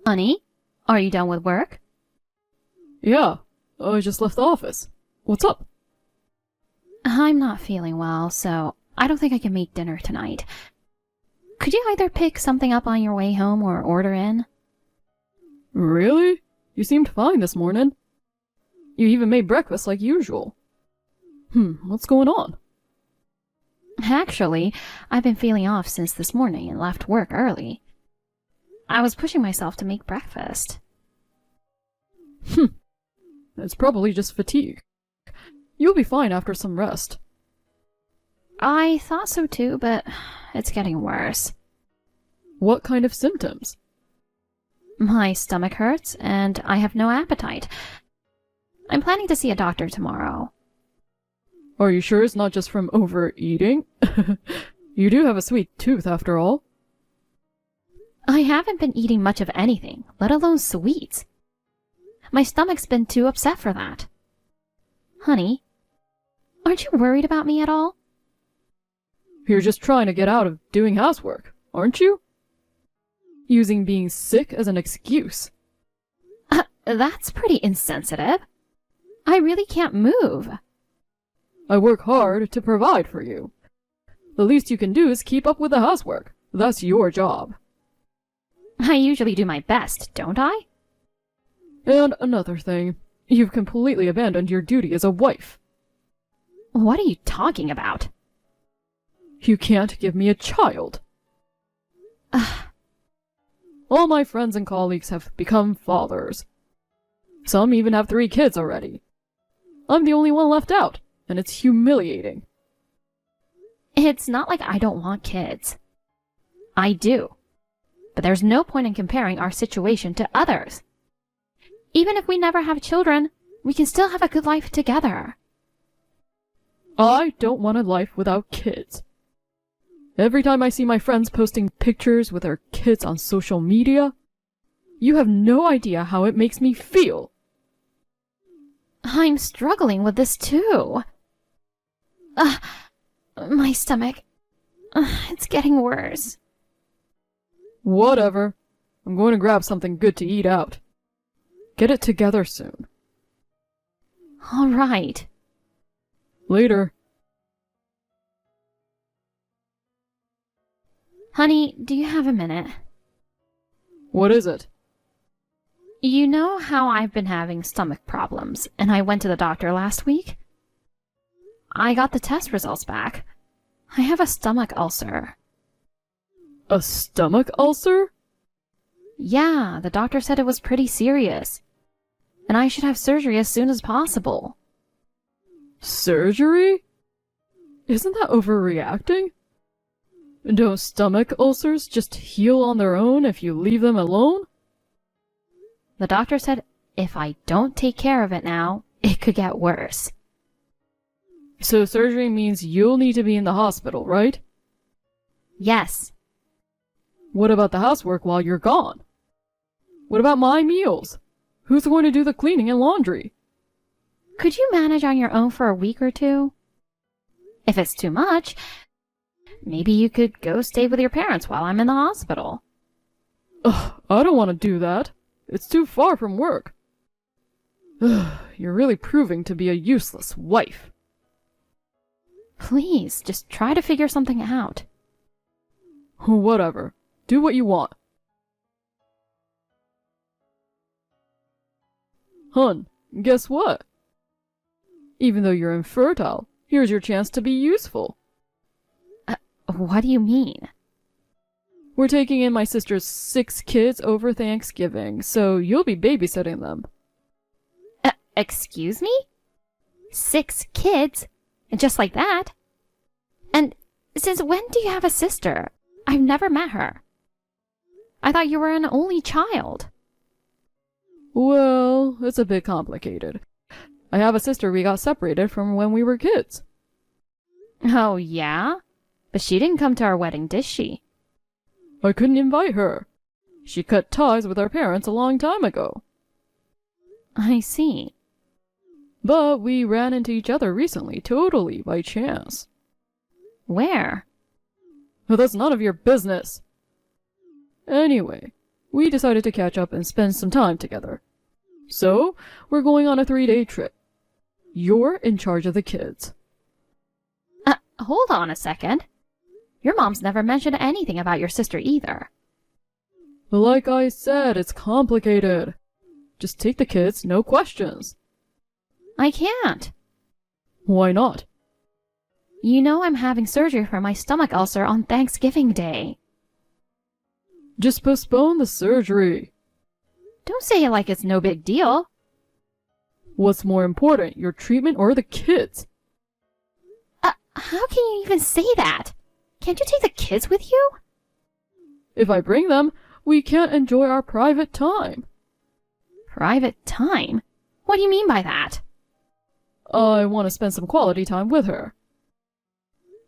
Honey, are you done with work? Yeah, I just left the office. What's up? I'm not feeling well, so I don't think I can make dinner tonight. Could you either pick something up on your way home or order in? Really? You seemed fine this morning. You even made breakfast like usual. What's going on? Actually, I've been feeling off since this morning and left work early. I was pushing myself to make breakfast. It's probably just fatigue. You'll be fine after some rest. I thought so too, but it's getting worse. What kind of symptoms? My stomach hurts, and I have no appetite. I'm planning to see a doctor tomorrow. Are you sure it's not just from overeating? You do have a sweet tooth after all. I haven't been eating much of anything, let alone sweets. My stomach's been too upset for that. Honey, aren't you worried about me at all? You're just trying to get out of doing housework, aren't you? Using being sick as an excuse. That's pretty insensitive. I really can't move. I work hard to provide for you. The least you can do is keep up with the housework. That's your job. I usually do my best, don't I? And another thing, you've completely abandoned your duty as a wife. What are you talking about? You can't give me a child. All my friends and colleagues have become fathers. Some even have 3 kids already. I'm the only one left out, and it's humiliating. It's not like I don't want kids. I do. But there's no point in comparing our situation to others. Even if we never have children, we can still have a good life together. I don't want a life without kids. Every time I see my friends posting pictures with their kids on social media, you have no idea how it makes me feel. I'm struggling with this too. My stomach. It's getting worse. Whatever. I'm going to grab something good to eat out. Get it together soon. All right. Later. Honey, do you have a minute? What is it? You know how I've been having stomach problems, and I went to the doctor last week? I got the test results back. I have a stomach ulcer. A stomach ulcer? Yeah, the doctor said it was pretty serious, and I should have surgery as soon as possible. Surgery? Isn't that overreacting? Don't stomach ulcers just heal on their own if you leave them alone? The doctor said if I don't take care of it now, it could get worse. So surgery means you'll need to be in the hospital, right? Yes. What about the housework while you're gone? What about my meals? Who's going to do the cleaning and laundry? Could you manage on your own for a week or two? If it's too much, maybe you could go stay with your parents while I'm in the hospital. Ugh, I don't want to do that. It's too far from work. Ugh, you're really proving to be a useless wife. Please, just try to figure something out. Whatever. Do what you want. Hun, guess what? Even though you're infertile, here's your chance to be useful. What do you mean? We're taking in my sister's 6 kids over Thanksgiving, so you'll be babysitting them. Excuse me? 6 kids? Just like that? And since when do you have a sister? I've never met her. I thought you were an only child. Well, it's a bit complicated. I have a sister we got separated from when we were kids. Oh, yeah? But she didn't come to our wedding, did she? I couldn't invite her. She cut ties with our parents a long time ago. I see. But we ran into each other recently, totally by chance. Where? That's none of your business. Anyway, we decided to catch up and spend some time together. So, we're going on a 3-day trip. You're in charge of the kids. Hold on a second. Your mom's never mentioned anything about your sister either. Like I said, it's complicated. Just take the kids, no questions. I can't. Why not? You know I'm having surgery for my stomach ulcer on Thanksgiving Day. Just postpone the surgery. Don't say it like it's no big deal. What's more important, your treatment or the kids? How can you even say that? Can't you take the kids with you? If I bring them, we can't enjoy our private time. Private time? What do you mean by that? I want to spend some quality time with her.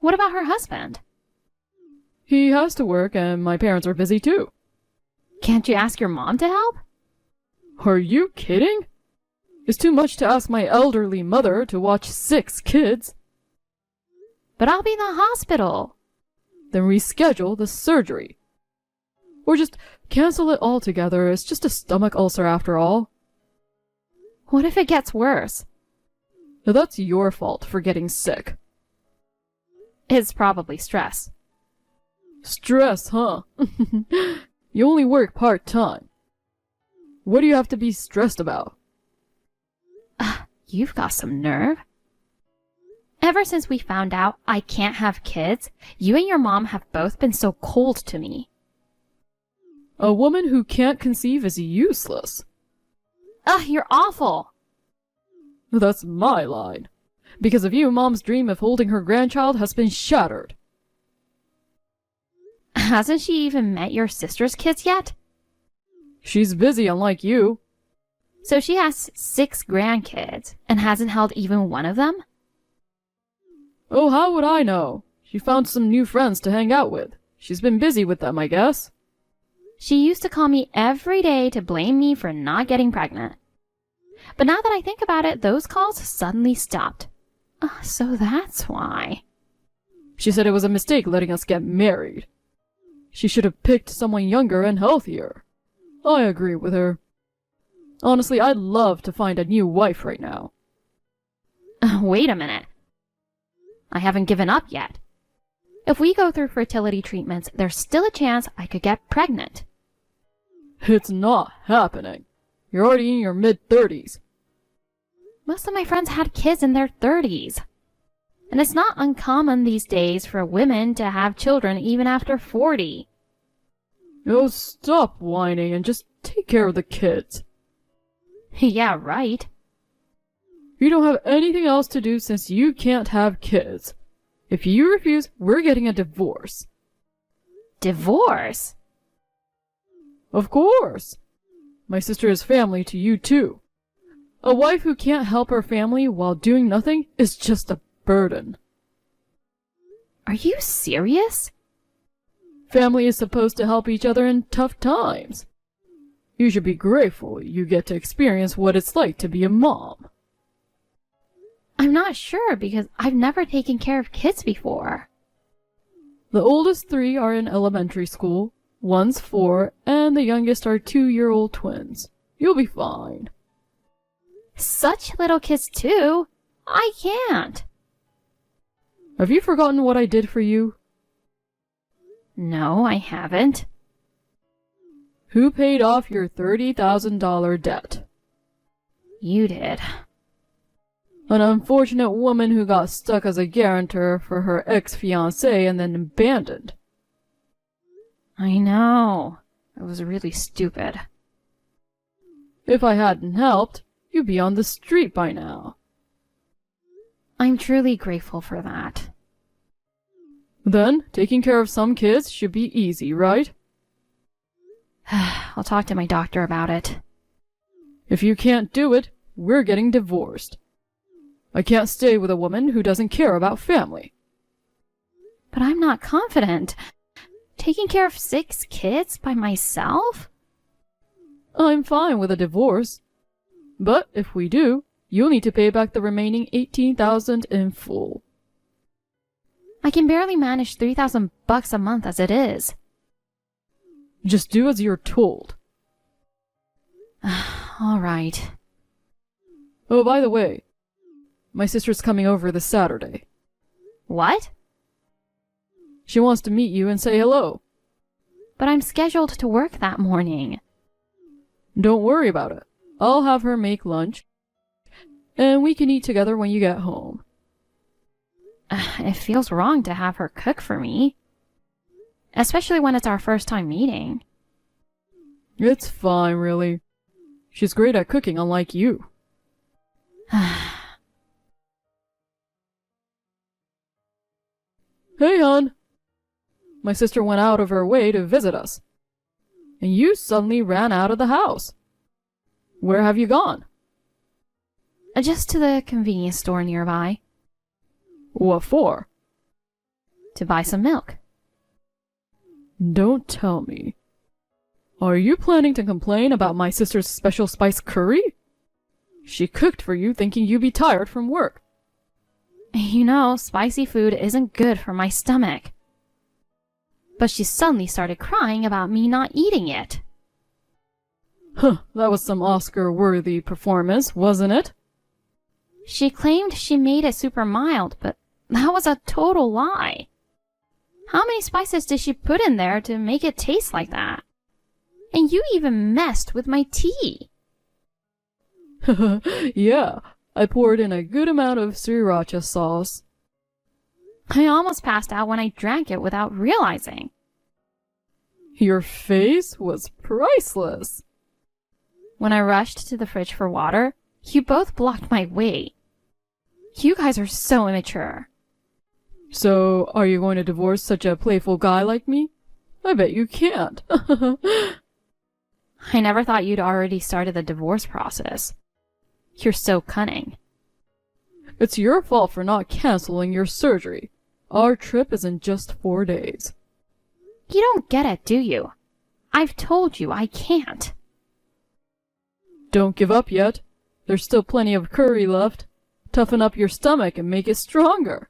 What about her husband? He has to work and my parents are busy too. Can't you ask your mom to help? Are you kidding? It's too much to ask my elderly mother to watch 6 kids. But I'll be in the hospital. Then reschedule the surgery. Or just cancel it altogether. It's just a stomach ulcer after all. What if it gets worse? Now that's your fault for getting sick. It's probably stress. Stress, huh? You only work part-time. What do you have to be stressed about? You've got some nerve. Ever since we found out I can't have kids, you and your mom have both been so cold to me. A woman who can't conceive is useless. You're awful. That's my line. Because of you, Mom's dream of holding her grandchild has been shattered. Hasn't she even met your sister's kids yet? She's busy, unlike you. So she has 6 grandkids and hasn't held even one of them? Oh, how would I know? She found some new friends to hang out with. She's been busy with them, I guess. She used to call me every day to blame me for not getting pregnant. But now that I think about it, those calls suddenly stopped. So that's why. She said it was a mistake letting us get married. She should have picked someone younger and healthier. I agree with her. Honestly, I'd love to find a new wife right now. Wait a minute. I haven't given up yet. If we go through fertility treatments, there's still a chance I could get pregnant. It's not happening. You're already in your mid-30s. Most of my friends had kids in their 30s. And it's not uncommon these days for women to have children even after 40. Oh, stop whining and just take care of the kids. Yeah, right. You don't have anything else to do since you can't have kids. If you refuse, we're getting a divorce. Divorce? Of course. My sister is family to you too. A wife who can't help her family while doing nothing is just a burden. Are you serious? Family is supposed to help each other in tough times. You should be grateful you get to experience what it's like to be a mom. I'm not sure because I've never taken care of kids before. The oldest 3 are in elementary school, one's 4, and the youngest are 2-year-old twins. You'll be fine. Such little kids too? I can't. Have you forgotten what I did for you? No, I haven't. Who paid off your $30,000 debt? You did. An unfortunate woman who got stuck as a guarantor for her ex-fiancé and then abandoned. I know. It was really stupid. If I hadn't helped, you'd be on the street by now. I'm truly grateful for that. Then, taking care of some kids should be easy, right? I'll talk to my doctor about it. If you can't do it, we're getting divorced. I can't stay with a woman who doesn't care about family. But I'm not confident. Taking care of 6 kids by myself? I'm fine with a divorce. But if we do, you'll need to pay back the remaining $18,000 in full. I can barely manage $3,000 a month as it is. Just do as you're told. All right. Oh, by the way, my sister's coming over this Saturday. What? She wants to meet you and say hello. But I'm scheduled to work that morning. Don't worry about it. I'll have her make lunch, and we can eat together when you get home. It feels wrong to have her cook for me. Especially when it's our first time meeting. It's fine, really. She's great at cooking, unlike you. Hey, hon. My sister went out of her way to visit us. And you suddenly ran out of the house. Where have you gone? Just to the convenience store nearby. What for? To buy some milk. Don't tell me. Are you planning to complain about my sister's special spice curry? She cooked for you thinking you'd be tired from work. You know, spicy food isn't good for my stomach. But she suddenly started crying about me not eating it. Huh, that was some Oscar-worthy performance, wasn't it? She claimed she made it super mild, but that was a total lie. How many spices did she put in there to make it taste like that? And you even messed with my tea. Yeah, I poured in a good amount of sriracha sauce. I almost passed out when I drank it without realizing. Your face was priceless. When I rushed to the fridge for water, you both blocked my way. You guys are so immature. So, are you going to divorce such a playful guy like me? I bet you can't. I never thought you'd already started the divorce process. You're so cunning. It's your fault for not canceling your surgery. Our trip is in just 4 days. You don't get it, do you? I've told you I can't. Don't give up yet. There's still plenty of curry left. Toughen up your stomach and make it stronger.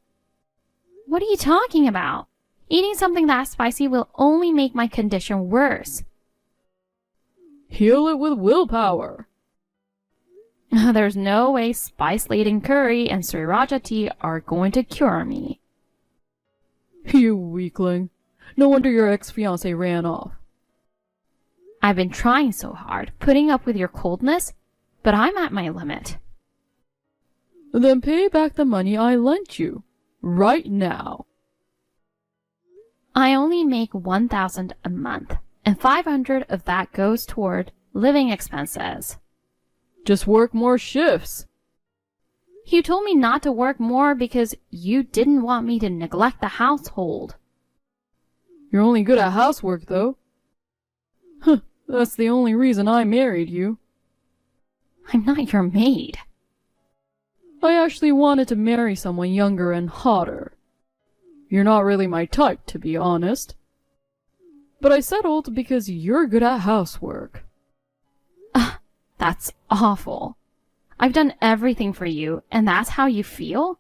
What are you talking about? Eating something that spicy will only make my condition worse. Heal it with willpower. There's no way spice-laden curry and sriracha tea are going to cure me. You weakling. No wonder your ex-fiancé ran off. I've been trying so hard, putting up with your coldness, but I'm at my limit. Then pay back the money I lent you. Right now. I only make $1,000 a month, and $500 of that goes toward living expenses. Just work more shifts. You told me not to work more because you didn't want me to neglect the household. You're only good at housework, though. Huh, that's the only reason I married you. I'm not your maid. I actually wanted to marry someone younger and hotter. You're not really my type, to be honest. But I settled because you're good at housework. That's awful. I've done everything for you, and that's how you feel?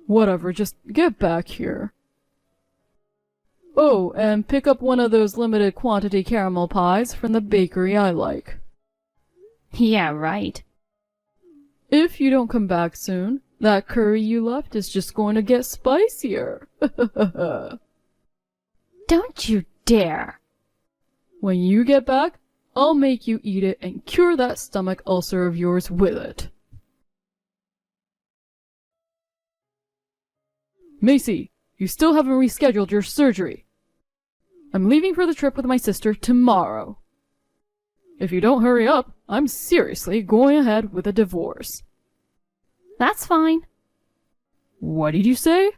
Whatever, just get back here. Oh, and pick up one of those limited quantity caramel pies from the bakery I like. Yeah, right. If you don't come back soon, that curry you left is just going to get spicier. Don't you dare. When you get back, I'll make you eat it and cure that stomach ulcer of yours with it. Macy, you still haven't rescheduled your surgery. I'm leaving for the trip with my sister tomorrow. If you don't hurry up, I'm seriously going ahead with a divorce. That's fine. What did you say?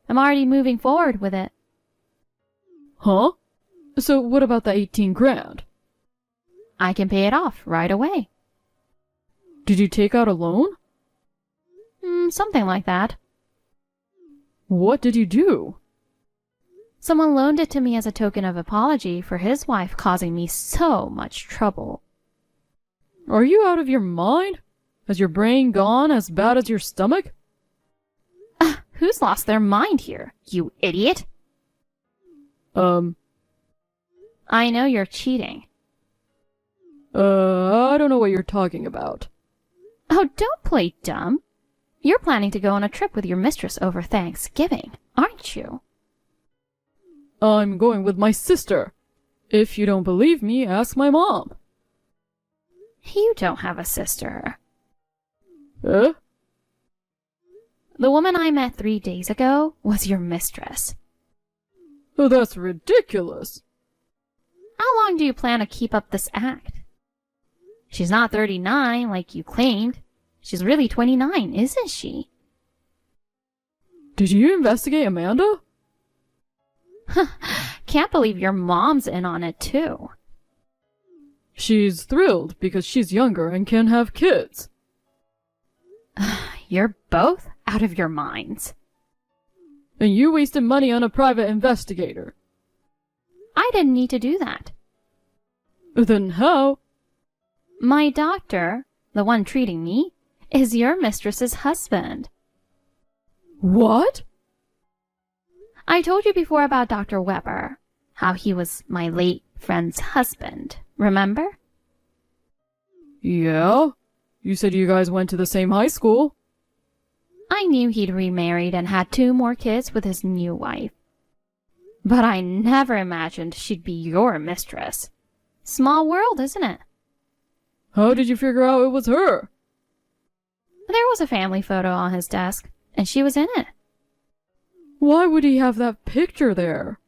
I'm already moving forward with it. Huh? So what about the 18 grand? I can pay it off right away. Did you take out a loan? Something like that. What did you do? Someone loaned it to me as a token of apology for his wife causing me so much trouble. Are you out of your mind? Has your brain gone as bad as your stomach? Who's lost their mind here, you idiot? I know you're cheating. I don't know what you're talking about. Oh, don't play dumb. You're planning to go on a trip with your mistress over Thanksgiving, aren't you? I'm going with my sister. If you don't believe me, ask my mom. You don't have a sister. Eh? The woman I met 3 days ago was your mistress. Oh, that's ridiculous. How long do you plan to keep up this act? She's not 39 like you claimed. She's really 29, isn't she? Did you investigate Amanda? Can't believe your mom's in on it too. She's thrilled because she's younger and can have kids. You're both out of your minds. And you wasted money on a private investigator. I didn't need to do that. Then how? My doctor, the one treating me, is your mistress's husband. What? I told you before about Dr. Weber, how he was my late friend's husband, remember? Yeah? You said you guys went to the same high school. I knew he'd remarried and had 2 more kids with his new wife. But I never imagined she'd be your mistress. Small world, isn't it? How did you figure out it was her? There was a family photo on his desk, and she was in it. Why would he have that picture there?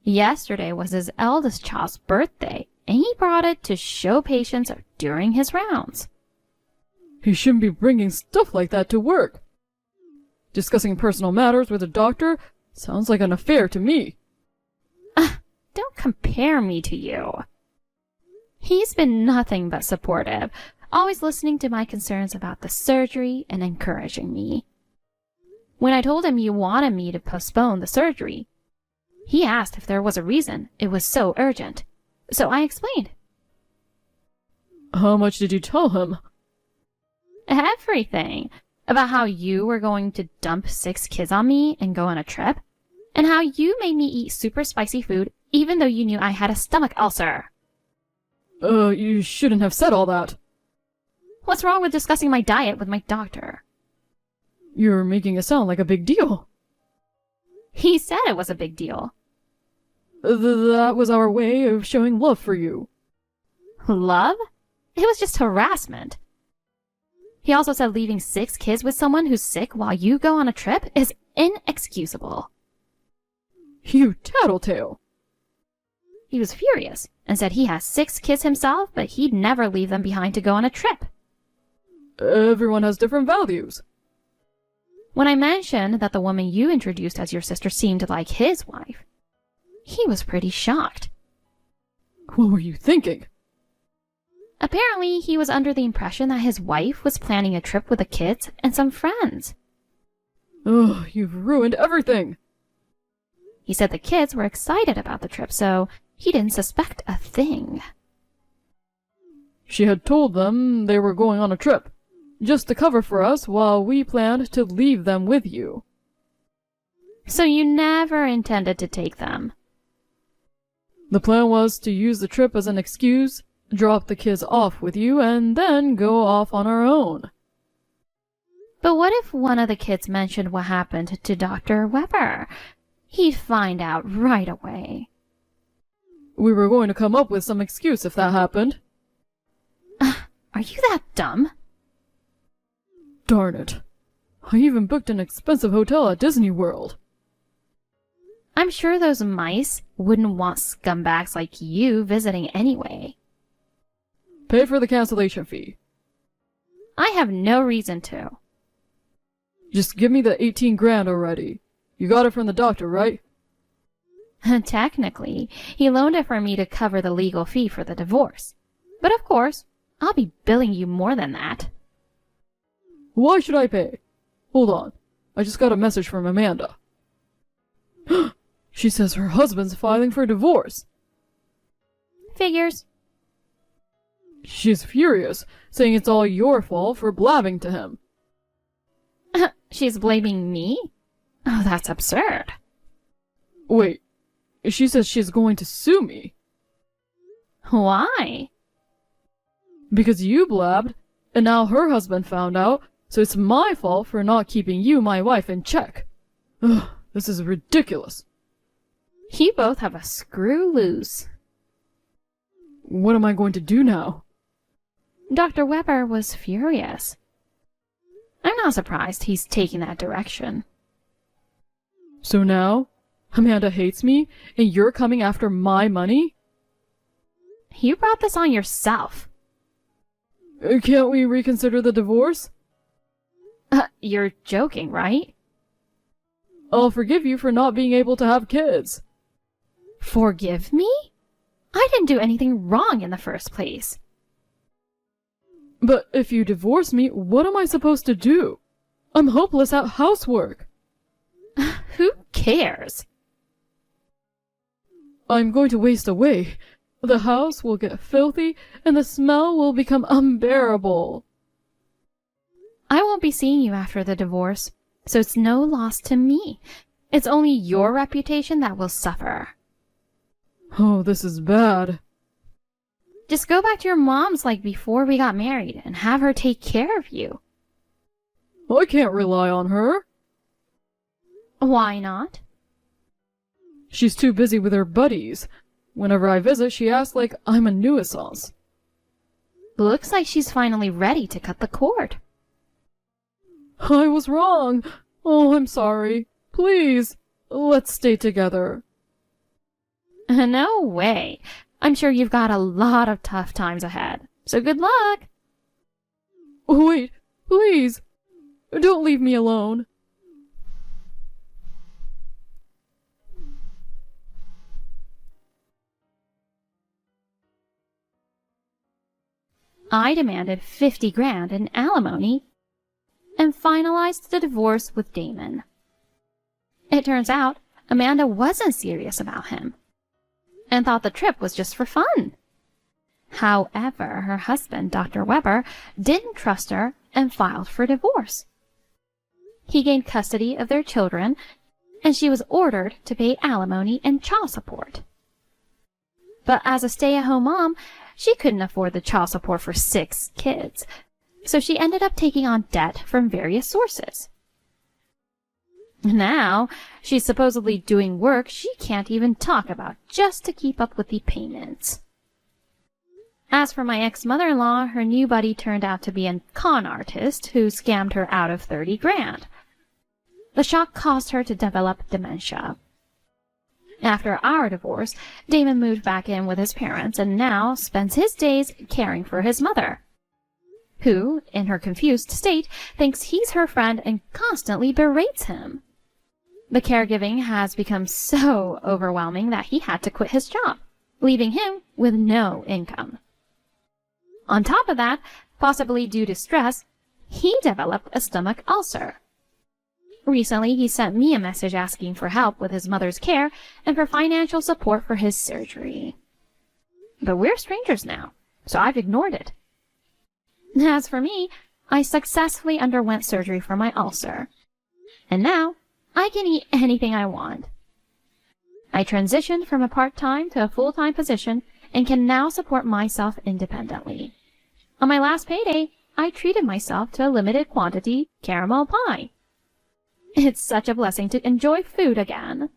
Yesterday was his eldest child's birthday, and he brought it to show patients during his rounds. He shouldn't be bringing stuff like that to work. Discussing personal matters with a doctor sounds like an affair to me. Don't compare me to you. He's been nothing but supportive, always listening to my concerns about the surgery and encouraging me. When I told him you wanted me to postpone the surgery, he asked if there was a reason it was so urgent. So I explained. How much did you tell him? Everything. About how you were going to dump 6 kids on me and go on a trip, and how you made me eat super spicy food even though you knew I had a stomach ulcer. You shouldn't have said all that. What's wrong with discussing my diet with my doctor? You're making it sound like a big deal. He said it was a big deal. That was our way of showing love for you. Love? It was just harassment. He also said leaving 6 kids with someone who's sick while you go on a trip is inexcusable. You tattletale. He was furious and said he has 6 kids himself, but he'd never leave them behind to go on a trip. Everyone has different values. When I mentioned that the woman you introduced as your sister seemed like his wife, he was pretty shocked. What were you thinking? Apparently, he was under the impression that his wife was planning a trip with the kids and some friends. Ugh, you've ruined everything. He said the kids were excited about the trip, so he didn't suspect a thing. She had told them they were going on a trip, just to cover for us while we planned to leave them with you. So you never intended to take them? The plan was to use the trip as an excuse, drop the kids off with you, and then go off on our own. But what if one of the kids mentioned what happened to Dr. Weber? He'd find out right away. We were going to come up with some excuse if that happened. Are you that dumb? Darn it. I even booked an expensive hotel at Disney World. I'm sure those mice wouldn't want scumbags like you visiting anyway. Pay for the cancellation fee. I have no reason to. Just give me the 18 grand already. You got it from the doctor, right? Technically, he loaned it for me to cover the legal fee for the divorce. But of course, I'll be billing you more than that. Why should I pay? Hold on. I just got a message from Amanda. She says her husband's filing for divorce. Figures. She's furious, saying it's all your fault for blabbing to him. She's blaming me? Oh, that's absurd. Wait, She says she's going to sue me. Why? Because you blabbed, and now her husband found out, so it's my fault for not keeping you, my wife, in check. Ugh, this is ridiculous. You both have a screw loose. What am I going to do now? Dr. Weber was furious. I'm not surprised he's taking that direction. So now, Amanda hates me, and you're coming after my money? You brought this on yourself. Can't we reconsider the divorce? You're joking, right? I'll forgive you for not being able to have kids. Forgive me? I didn't do anything wrong in the first place. But if you divorce me, what am I supposed to do? I'm hopeless at housework. Who cares? I'm going to waste away. The house will get filthy, and the smell will become unbearable. I won't be seeing you after the divorce, so it's no loss to me. It's only your reputation that will suffer. Oh, this is bad. Just go back to your mom's like before we got married and have her take care of you. I can't rely on her. Why not? She's too busy with her buddies. Whenever I visit, she acts like I'm a nuisance. Looks like she's finally ready to cut the cord. I was wrong. Oh, I'm sorry. Please, let's stay together. No way. I'm sure you've got a lot of tough times ahead, so good luck. Wait, please. Don't leave me alone. I demanded 50 grand in alimony and finalized the divorce with Damon. It turns out Amanda wasn't serious about him and thought the trip was just for fun. However, her husband, Dr. Weber, didn't trust her and filed for divorce. He gained custody of their children, and she was ordered to pay alimony and child support. But as a stay-at-home mom, she couldn't afford the child support for 6 kids, so she ended up taking on debt from various sources. Now, she's supposedly doing work she can't even talk about just to keep up with the payments. As for my ex-mother-in-law, her new buddy turned out to be a con artist who scammed her out of 30 grand. The shock caused her to develop dementia. After our divorce, Damon moved back in with his parents and now spends his days caring for his mother, who, in her confused state, thinks he's her friend and constantly berates him. The caregiving has become so overwhelming that he had to quit his job, leaving him with no income. On top of that, possibly due to stress, he developed a stomach ulcer. Recently, he sent me a message asking for help with his mother's care and for financial support for his surgery. But we're strangers now, so I've ignored it. As for me, I successfully underwent surgery for my ulcer, and now I can eat anything I want. I transitioned from a part-time to a full-time position and can now support myself independently. On my last payday, I treated myself to a limited quantity caramel pie. It's such a blessing to enjoy food again.